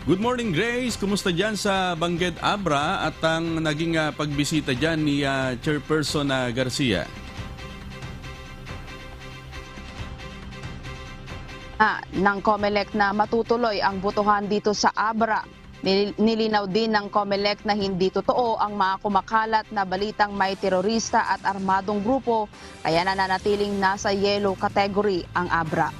Good morning, Grace. Kumusta dyan sa Bangged Abra at ang naging pagbisita dyan ni Chairperson Garcia? Ng COMELEC na matutuloy ang botohan dito sa Abra. Nilinaw din ng COMELEC na hindi totoo ang mga kumakalat na balitang may terorista at armadong grupo, kaya nananatiling nasa yellow category ang Abra.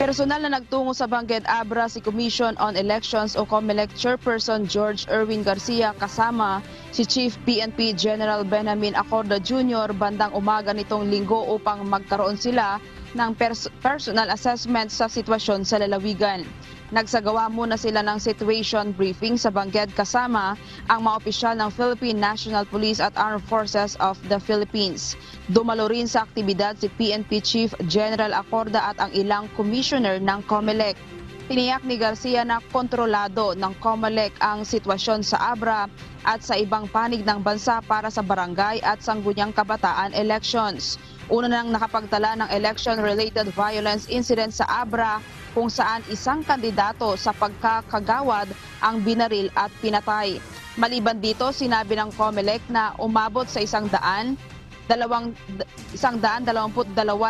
Personal na nagtungo sa Bangged Abra si Commission on Elections o COMELEC Chairperson George Erwin Garcia kasama si Chief PNP General Benjamin Acorda Jr. bandang umaga nitong linggo upang magkaroon sila ng personal assessment sa sitwasyon sa lalawigan. Nagsagawa muna sila ng situation briefing sa Bangged kasama ang mga opisyal ng Philippine National Police at Armed Forces of the Philippines. Dumalo rin sa aktibidad si PNP Chief General Acorda at ang ilang commissioner ng COMELEC. Tiniyak ni Garcia na kontrolado ng COMELEC ang sitwasyon sa Abra at sa ibang panig ng bansa para sa barangay at sangguniang kabataan elections. Una nang nakapagtala ng election-related violence incident sa Abra kung saan isang kandidato sa pagkakagawad ang binaril at pinatay. Maliban dito, sinabi ng COMELEC na umabot sa 122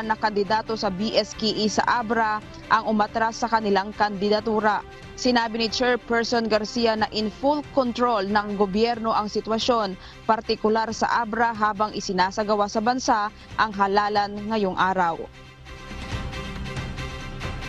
na kandidato sa BSKE sa Abra ang umatras sa kanilang kandidatura. Sinabi ni Chairperson Garcia na in full control ng gobyerno ang sitwasyon, partikular sa Abra habang isinasagawa sa bansa ang halalan ngayong araw.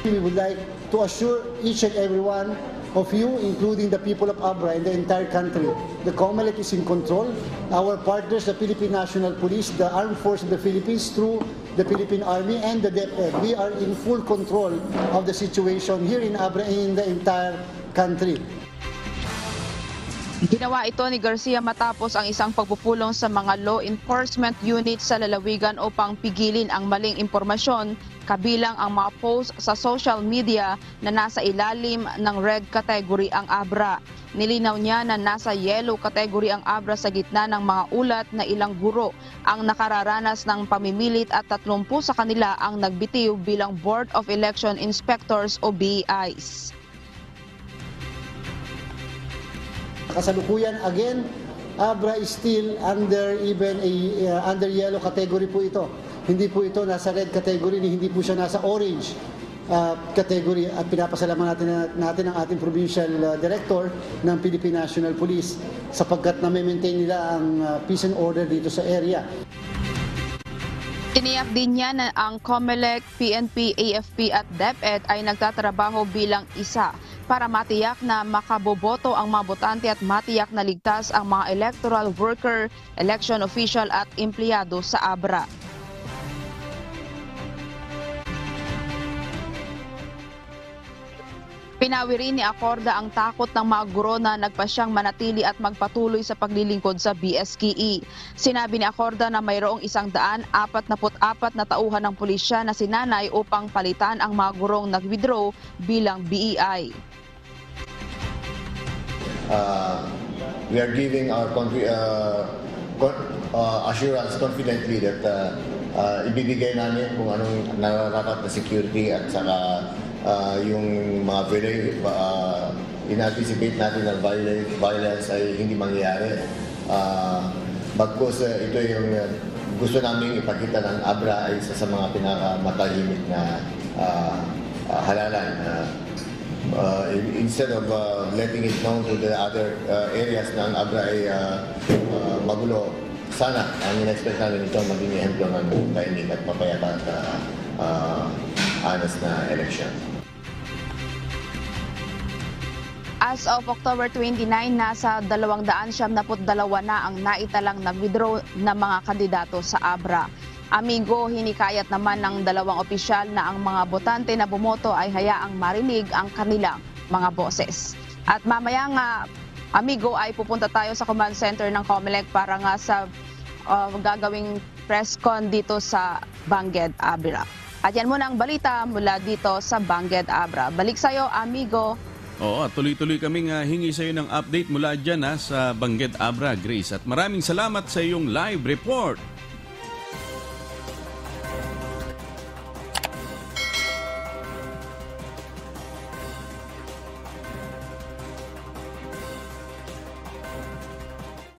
We would like to assure each and every one of you, including the people of Abra and the entire country, the COMELEC is in control. Our partners, the Philippine National Police, the Armed Forces of the Philippines, through the Philippine Army and the DepEd, we are in full control of the situation here in Abra and in the entire country. Ginawa ito ni Garcia matapos ang isang pagpupulong sa mga law enforcement units sa lalawigan upang pigilin ang maling impormasyon, kabilang ang mga posts sa social media na nasa ilalim ng red category ang Abra. Nilinaw niya na nasa yellow category ang Abra sa gitna ng mga ulat na ilang guro ang nakararanas ng pamimilit at 30 sa kanila ang nagbitiw bilang Board of Election Inspectors o BEIs. Kasalukuyan, again, Abra is still under under yellow category po ito. Hindi po ito nasa red category, hindi po siya nasa orange category, at pinapasalamat natin ang ating provincial director ng Philippine National Police sapagkat na-maintain nila ang peace and order dito sa area. Tiniyak din niya na ang COMELEC, PNP, AFP at DepEd ay nagtatrabaho bilang isa para matiyak na makaboboto ang mga botante at matiyak na ligtas ang mga electoral worker, election official at empleyado sa Abra. Pinawi rin ni Acorda ang takot ng mga guro na nagpasyang manatili at magpatuloy sa paglilingkod sa BSKE. Sinabi ni Acorda na mayroong 144 na tauhan ng pulisya na sinanay upang palitan ang mga gurong nag-withdraw bilang BEI. We are giving our assurance confidently that ibibigay namin kung anong nararapat na security at saka yung mga in-anticipate natin na violence ay hindi mangyayari. Bagkus ito yung gusto namin ipakita ng Abra ay isa sa mga pinakamatahimik na halalan. Instead of letting it known to the other areas ng Abra ay magulo, sana ang in-expect namin ito maging ehemplo ng tahimik at mapayapa at honest na election. As of October 29, nasa 272 na ang naitalang nag-withdraw na mga kandidato sa Abra. Amigo, hinikayat naman ng dalawang opisyal na ang mga botante na bumoto ay hayaang marinig ang kanilang mga boses. At mamaya nga, amigo, ay pupunta tayo sa command center ng COMELEC para nga sa gagawing press con dito sa Bangged Abra. At yan muna ang balita mula dito sa Bangged Abra. Balik sa'yo, amigo. Oo, tuloy-tuloy kaming hingi sa iyo ng update mula dyan sa Bangged Abra, Grace. At maraming salamat sa iyong live report.